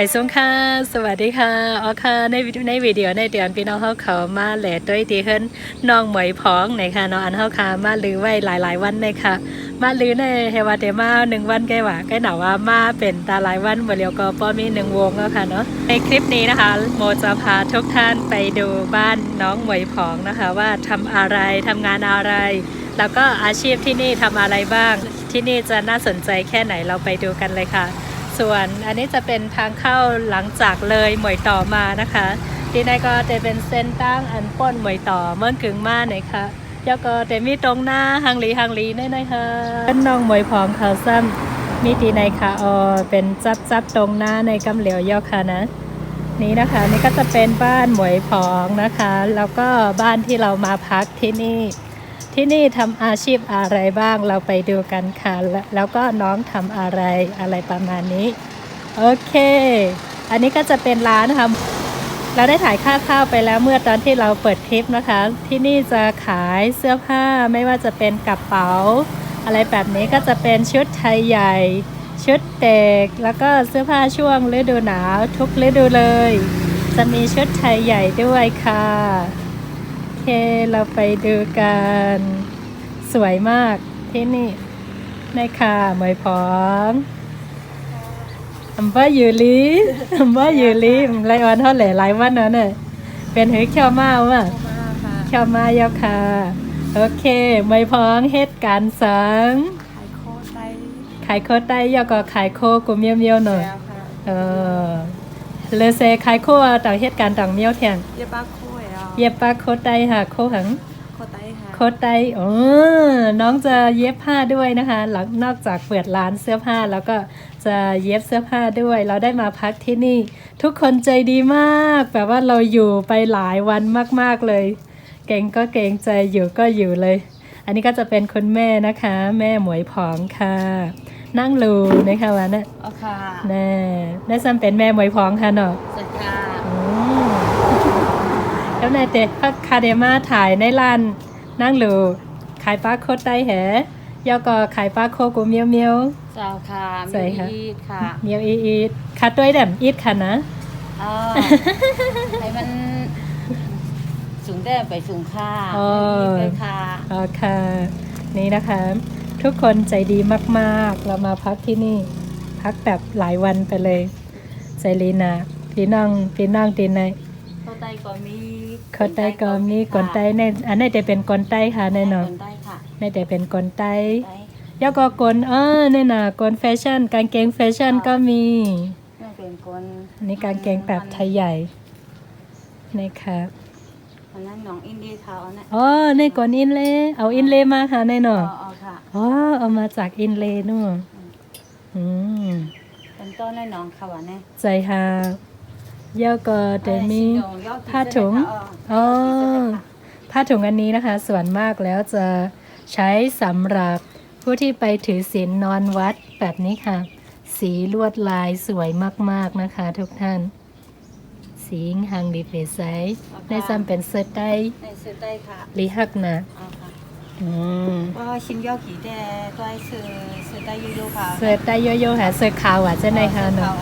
ไปส่งค่ะสวัสดีค่ะอ๋อค่ะในวิดีโอในเดือนพี่น้องเขามาแหล่ด้วยที่เฮิรนน้องหมวยพ้องไหนค่ะน้องอันเขาค่ะมาลือไว้หลายวันเลยค่ะมาลือในเฮวาเตมา1 วันแกว่าแกหนาว่ามาเป็นตาหลายวันเมื่อเดียวก็ป้อมี1 วงแล้วค่ะเนาะในคลิปนี้นะคะโมจะพาทุกท่านไปดูบ้านน้องหมวยพ้องนะคะว่าทำอะไรทำงานอะไรแล้วก็อาชีพที่นี่ทำอะไรบ้างที่นี่จะน่าสนใจแค่ไหนเราไปดูกันเลยค่ะส่วนอันนี้จะเป็นทางเข้าหลังจากเลยหมวยต่อมานะคะที่นี่ก็จะเป็นเส้นตั้งอันป้นหมวยต่อเมื่อกึ่งมาหน่อยค่ะแล้วก็จะมีตรงหน้าฮังลีนี่หน่อยค่ะเป็นน้องหมวยผอมเขาซ้ำมีที่ไหนค่ะเป็นจับตรงหน้าในกำเหลียวย่อค่ะนะนี่นะคะนี่ก็จะเป็นบ้านหมวยผองนะคะแล้วก็บ้านที่เรามาพักที่นี่ทำอาชีพอะไรบ้างเราไปดูกันค่ะแล้วก็น้องทำอะไรประมาณนี้โอเคอันนี้ก็จะเป็นร้านนะคะเราได้ถ่ายค่าข้าวไปแล้วเมื่อตอนที่เราเปิดคลิปนะคะที่นี่จะขายเสื้อผ้าไม่ว่าจะเป็นกระเป๋าอะไรแบบนี้ก็จะเป็นชุดไทยใหญ่ชุดเด็กแล้วก็เสื้อผ้าช่วงฤดูหนาวทุกฤดูเลยจะมีชุดไทยใหญ่ด้วยค่ะโอเคเราไปดูกันสวยมากที่นี่ในค่ะหมวยพร้อมอำเภอยูรีไลออนเท่าไหร่หลายวันแล้วเนี่ยเป็นเฮ้ยเขียวมาว่ะเขียวมาเยาค่ะโอเคหมวยพร้อมเฮ็ดการสังขายโคไตยาก็ขายโคกูเมียวหน่อยเลเซขายโคต่างเฮ็ดการต่างเมียวแทนเย็บปาโคไตค่ะโคหังโคไตน้องจะเย็บผ้าด้วยนะคะหลังนอกจากเปิดร้านเสื้อผ้าแล้วก็จะเย็บเสื้อผ้าด้วยเราได้มาพักที่นี่ทุกคนใจดีมากแบบว่าเราอยู่ไปหลายวันมากๆเลยเก่งก็เก่งใจอยู่ก็อยู่เลยอันนี้ก็จะเป็นคุณแม่นะคะแม่หมวยผองค่ะนั่งรูนะคะวันน่ะค่ะแน่ซ้ำเป็นแม่หมวยผองค่ะเนาะสวัสดีค่ะแล้วในเตะพักคาเดมาถ่ายในร้านนั่งรูขายปลาโคตรไต้แหยก็ขายปลาโคกูเมียวเจ้าค่ะใส่ค่ะ อีดค่ะเมียวอีดคัดด้วยแดมอีดค่ะนะให้มันสูงได้ไปสูงค่ะไปค่ะค่ะนี่นะคะทุกคนใจดีมากๆเรามาพักที่นี่พักแบบหลายวันไปเลยใจลีนะพี่น้องตีนในเขาไต้ก็มีคนไต้คนไต้ในอันนี้จะเป็นคนไต้ค่ะแน่นอนในแต่เป็นคนไต้แล้วก็คนนี่นะคนแฟชั่นกางเกงแฟชั่นก็มีอันนี้กางเกงแบบไทยใหญ่นี่ค่ะอันนั้นน้องอินดี้เขาเนี่ยในก่อนอินเลเอาอินเลมาค่ะในหนอเอามาจากอินเลนู่นเป็นต้นในน้องเขาเนี่ยใจค่ะเยอะก็แต่มีผ้าถุงผ้าถุงอันนี้นะคะส่วนมากแล้วจะใช้สำหรับผู้ที่ไปถือศีลนอนวัดแบบนี้ค่ะสีลวดลายสวยมากๆนะคะทุกท่านสีหังดีเฟซไซในซ้ำเป็นเสื้อไต้ค่ะลีฮักนะว่าชิ้นย่อกี่แต่ตัวเสื้อไต้โยค่ะเสื้อไต้โยค่ะเสื้อขาวจะในค่ะเนาะ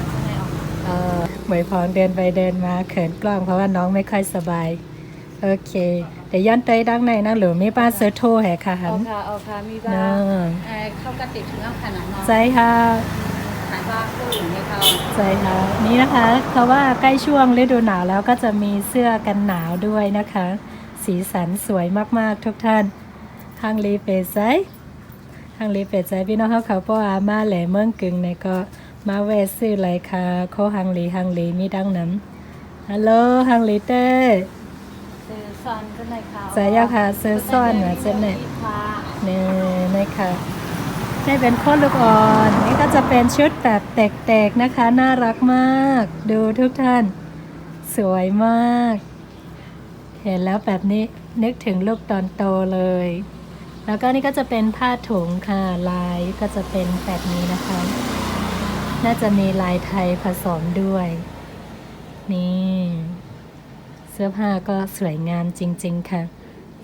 หมวยพองเดินไปเดินมาเขินกล้องเพราะว่าน้องไม่ค่อยสบายโอเคแต่ย้อนเตยดังในนั่งหรือไม่ป้าเสื้อโทแห่ค่ะหันค่ะมีบ้างเข้ากระติกถึงเอาขนาดน้องใจค่ะขายว่าผู้หญิงให้เขาใช่ค่ะนี่นะคะเพราะว่าใกล้ช่วงฤดูหนาวแล้วก็จะมีเสื้อกันหนาวด้วยนะคะสีสันสวยมากๆทุกท่านฮังลีเปซไซพี่น้องเขาป้ออามาแหล่เมืองกึ่งในก็มาแวะซื้ออะไรค่ะโคฮังลีมีดังนั้นฮัลโหลฮังลีเต้ซื้อซ่อนก็ในเขาใช่ยาค่ะซื้อซ่อนเหรอเช่นเนี่ยนี่ค่ะนี่เป็นโคตรลูกอ่อนนี่ก็จะเป็นชุดแบบแตกๆนะคะน่ารักมากดูทุกท่านสวยมากเห็นแล้วแบบนี้นึกถึงลูกตอนโตเลยแล้วก็นี่ก็จะเป็นผ้าถุงค่ะลายก็จะเป็นแบบนี้นะคะน่าจะมีลายไทยผสมด้วยนี่เสื้อผ้าก็สวยงามจริงๆค่ะ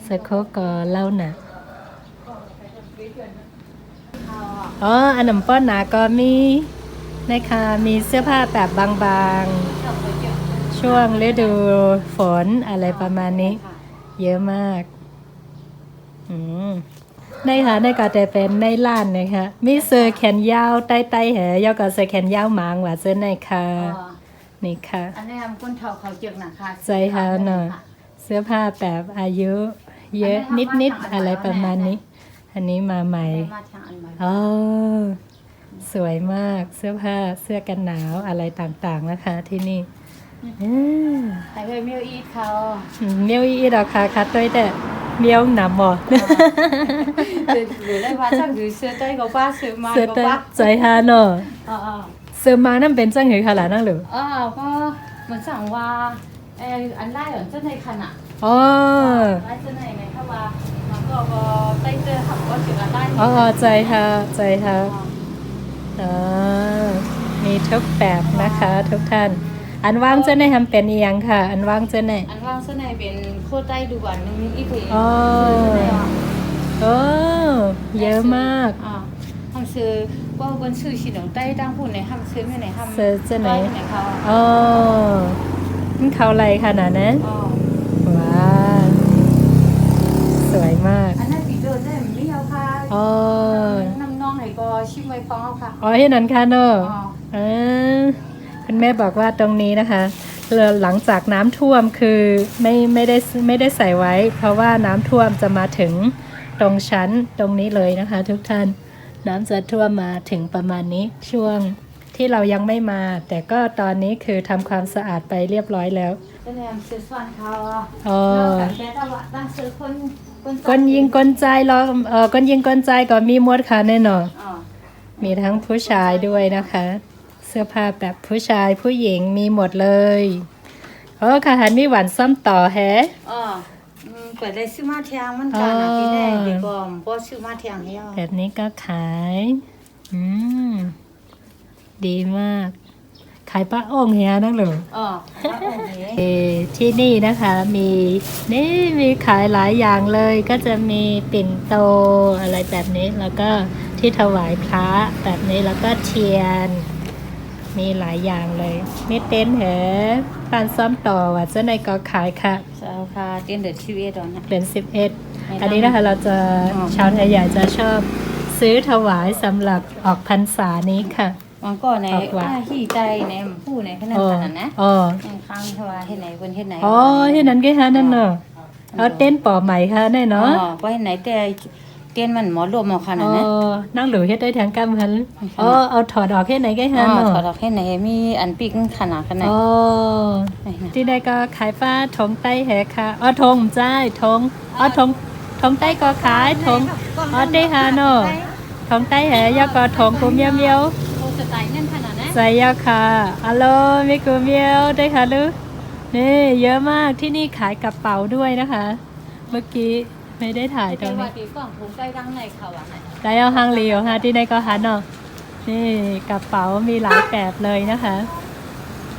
เสื้อโคก็เล่าหนักอันน้ำป้อนหนาก็มี นะคะมีเสื้อผ้าแบบบางๆช่วงฤดูฝนอะไรประมาณนี้ เยอะมากในค่ะในก็จะเป็นในล้านนะคะมีเสื้อแขนยาวใต้ๆแหยาวก็เสื้อแขนยาวหมางว่าเสื้อในค่ะนี่ค่ะ อันนี้ทำก้นเท่าเขาเจือกหนักค่ะ ใจค่ะเนาะเสื้อผ้าแบบอายุเยอะนิดๆอะไรประมาณนี้ อันนี้มาใหม่ มาทางอันใหม่ อ๋อสวยมากเสื้อผ้าเสื้อกันหนาวอะไรต่างๆนะคะที่นี่อืม แต่เคยมีอีทเขา เมียวอีดอกค่ะค่ะตัวแต่เมียวหนำหมด หรือได้ว่าช่างหรือเสื้อใจก็ว่าเสื้อมา เสื้อ ก็ แต่ ว่า ใจฮาเนาะ อ๋อ เสื้อมานั่นเป็นจังหือค่ะหลานนั่งหรือ ก็เหมือนสั่งว่าอันไล่เหมือนเจ้าในขณะ อ๋อ ไล่เจ้าในไหมถ้าว่ามันก็ใต้เจอหักก็ถึงอันไล่ อ๋อใจค่ะใจค่ะอ๋อมีทุกแบบนะคะทุกท่าน อันว่างเจ้าในทำเป็นอีหยังค่ะ อันว่างเจ้าใน อันว่างเส้นในเป็นโคตรใต้ดูวันนึงอีเพย์ อ๋อ โอ้เยอะมาก ทำซื้อว่าบนชื่อชินของใต้ตั้งพูดในทำซื้อไม่ไหนทำ เสื้อเจ้าไหน ไหนเขา อ๋อมันเขาอะไรขนาดนั้นว้าสวยมาก อันนั้นปีเดินได้ไม่เอาค่ะ อ๋อ น้ำน้องไหนก็ชิมไว้ฟังเอาค่ะ อ๋อที่นั้นค่ะเนอะ อ๋อ คุณแม่บอกว่าตรงนี้นะคะหลังจากน้ำท่วมคือไม่ได้ใส่ไว้ เพราะว่าน้ำท่วมจะมาถึงตรงชั้นตรงนี้เลยนะคะ ทุกท่านน้ำจะท่วมมาถึงประมาณนี้ช่วงที่เรายังไม่มา แต่ก็ตอนนี้คือทำความสะอาดไปเรียบร้อยแล้ว ก็เลยซื้อส่วนเขา อ๋อ แค่แต่ว่าตั้งซื้อคน ก้นยิงก้นใจรอก้นยิงก้นใจก็มีหมดค่ะแน่นอน อ๋อ มีทั้งผู้ชายด้วยนะคะ เสื้อผ้าแบบผู้ชายผู้หญิงมีหมดเลยโอ้ค่ะหันมีหวานซ้ำต่อแฮะ อ๋อเปิดได้ซื้อมาเทียงมันกันนะพี่แน่ดีกว่าเพราะซื้อมาเทียงให้เอา แบบนี้ก็ขายดีมาก ขายป้าโอ่งเฮียนั่งหรือ อ๋อโอเค ที่นี่นะคะมีขายหลายอย่างเลยก็จะมีปิ่นโตอะไรแบบนี้แล้วก็ที่ถวายพระแบบนี้แล้วก็เทียน มีหลายอย่างเลยมีเต็นท์เหรอปานซ้อมต่อว่าเจ้าในก็ขายค่ะ สาวค่ะเตียนเดือดชีวิตตอนนี้ เป็น11อันนี้นะคะเราจะชาวไทยใหญ่จะชอบซื้อถวายสำหรับออกพรรษานี้ค่ะ มันก็ในขี้ใจในผู้ในขนาดนั้นนะ อ๋อ ข้างทว่าเฮ็ดไหนคนเฮ็ดไหน อ๋อที่นั้นก็ฮะนั่นเนาะเอาเต้นป่อใหม่ค่ะแน่เนาะ อ๋อบ่เฮ็ดไหนแต่เตียนมันหมอรวมเอาขนาด อ๋อ นั้น นั่งหรือเฮ็ดได้ทางกำคันอ๋อเอาถอดออกเฮ็ดไหนก็ฮะ อ๋อ เนาะ ถอดออกเฮ็ดไหนมีอันปีกขนาด อ๋อที่ได้ก็ขายฟ้าทงใต้แหค่ะอ๋อทงจ้ายทงอ๋อทงใต้ก็ขายทงอ๋อได้ฮะเนาะทงใต้แหยาก็ทงกูเมียวเมียว โอ้สไตล์นั่นขนาดนั้น ใส่ยาค่ะฮัลโหลมิกูเมียวได้ค่ะลูกนี่เยอะมากที่นี่ขายกระเป๋าด้วยนะคะ เมื่อกี้ไม่ได้ถ่ายต แต่ รง ว่า นี้ ที่กล่องถุงใกล้ดังในเขาอ่ะ ได้เอาห้างเลียวค่ะที่ในก็หันเนาะนี่กระเป๋ามีหลายแบบเลยนะคะ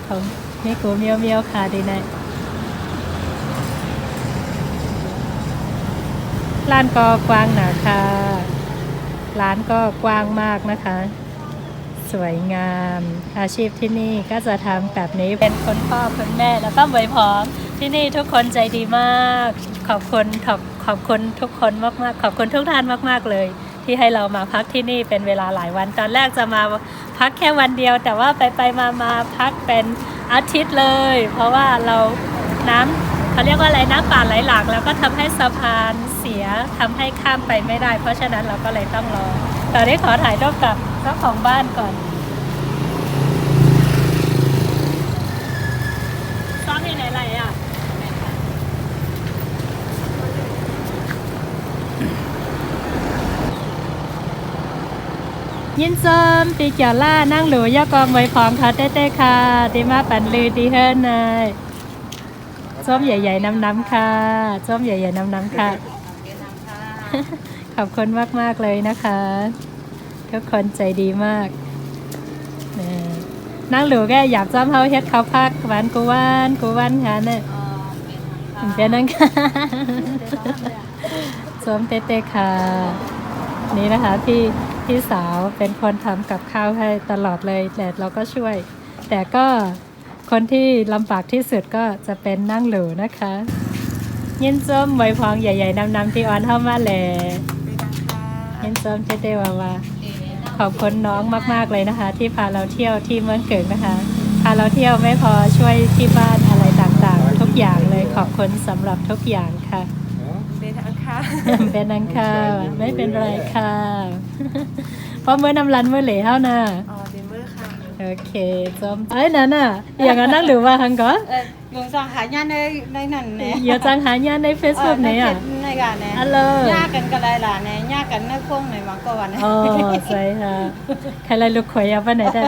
ของมิกูเมียวเมียวค่ะดีในร้านก็กว้างหนาค่ะร้านก็กว้างมากนะคะ สวยงามอาชีพที่นี่ก็จะทำแบบนี้เป็นคนพ่อคนแม่แล้วก็บวยพร้อมที่นี่ทุกคนใจดีมาก ขอบคุณทุกคนมากๆขอบคุณทุกท่านมากๆเลย ที่ให้เรามาพักที่นี่เป็นเวลาหลายวันตอนแรกจะมาพักแค่วันเดียว แต่ว่าไปมาพักเป็นอาทิตย์เลย เพราะว่าเราน้ำเขาเรียกว่าอะไรน้ำป่าไหลหลากแล้วก็ทำให้สะพานเสียทำให้ข้ามไปไม่ได้ เพราะฉะนั้นเราก็เลยต้องรอตอนนี้ขอถ่ายรูปกับเจ้าของบ้านก่อนซ้อมที่ไหนอะไรอ่ะยินซ้อมปีเกียวล่านั่งหลูยากองไว้พร้อมค่ะเต้ๆค่ะดีมาปั่นลือดีเฮิรนนายส้มใหญ่ๆน้ำๆค่ะส้มใหญ่ๆน้ำๆค่ะ ขอบคุณมากๆเลยนะคะ ทุกคนใจดีมากนั่งหลูแกอยากจ้ำเฮาเฮ็ดข้าวพักหวานกูวันค่ะเนี่ยเป็นนั่งค่ะส้มเต้ๆค่ะนี่นะคะพี่ พี่สาวเป็นคนทำกับข้าวให้ตลอดเลยแต่เราก็ช่วย แต่ก็คนที่ลำบากที่สุดก็จะเป็นนั่งหลูนะคะยินส้มใบพองใหญ่ๆนำๆที่ออนเข้ามาแหละยินส้มเจ๊ๆว่าขอบคุณน้องมากๆเลยนะคะ ที่พาเราเที่ยวที่เมืองเกิงนะคะพาเราเที่ยวไม่พอช่วยที่บ้านอะไรต่างๆ ทุกอย่างเลยขอบคุณสำหรับทุกอย่างค่ะ เป็นอังคาร เป็นนังค่ะไม่เป็นไรค่ะ เพราะเมื่อนำรันเมื่อเหล่เท่าน่ะ อ๋อเดมเมอร์ค่ะ โอเคจมเอ้ยนั่นน่ะอย่างนั้นนั่งหรือว่าหังก็ dùng sang hả nha đây nè nè เดี๋ยวจังหาญาณใน Facebook ไหนอ่ะ này gà nè อัลโหล nha cần cái này là nè nha cần nó không này mà cô bạn này อ๋อใช่ค่ะใครเลยลูกขวยเอาไปไหนได้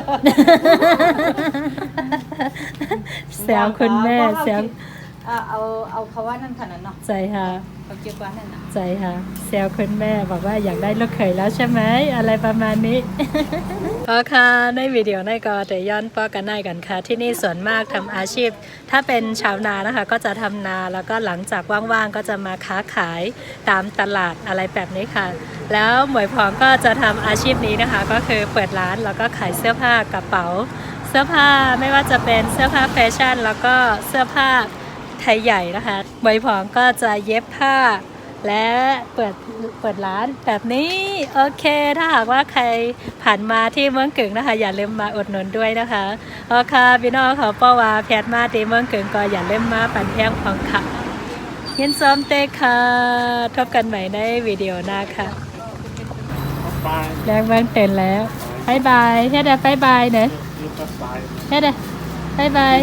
แซวคุณแม่แซว เอาเขาว่านั่นขนาดเนาะ ใจค่ะ เอาเกี่ยวกับนั่นน่ะ ใจค่ะแซวคุณแม่บอกว่าอยากได้ลูกเขยแล้วใช่ไหมอะไรประมาณนี้ พอค่ะในวิดีโอในก็จะย้อนป้อกันได้กันค่ะ ที่นี่ส่วนมากทำอาชีพ ถ้าเป็นชาวนานะคะ ก็จะทำนาแล้วก็หลังจากว่างๆก็จะมาค้าขายตามตลาดอะไรแบบนี้ค่ะ แล้วหมวยพองก็จะทำอาชีพนี้นะคะ ก็คือเปิดร้านแล้วก็ขายเสื้อผ้ากระเป๋า เสื้อผ้าไม่ว่าจะเป็นเสื้อผ้าแฟชั่น แล้วก็เสื้อผ้าไทยใหญ่นะคะหมวยพองก็จะเย็บผ้า และเปิดร้านแบบนี้โอเคถ้าหากว่าใครผ่านมาที่เมืองกึ่งนะคะ อย่าลืมมาอุดหนุนด้วยนะคะโอเคพี่น้องเขาป้อว่าแพทมาที่เมืองกึ่งก็อย่าลืมมาปั่นแพงของค่ะยินซ้อมเตะค่ะพบกันใหม่ในวิดีโอหน้าค่ะแรงเมืองเต็นแล้วบายบายเฮ็ดเด้อบายบายเนอะเฮ็ดเด้อบายบาย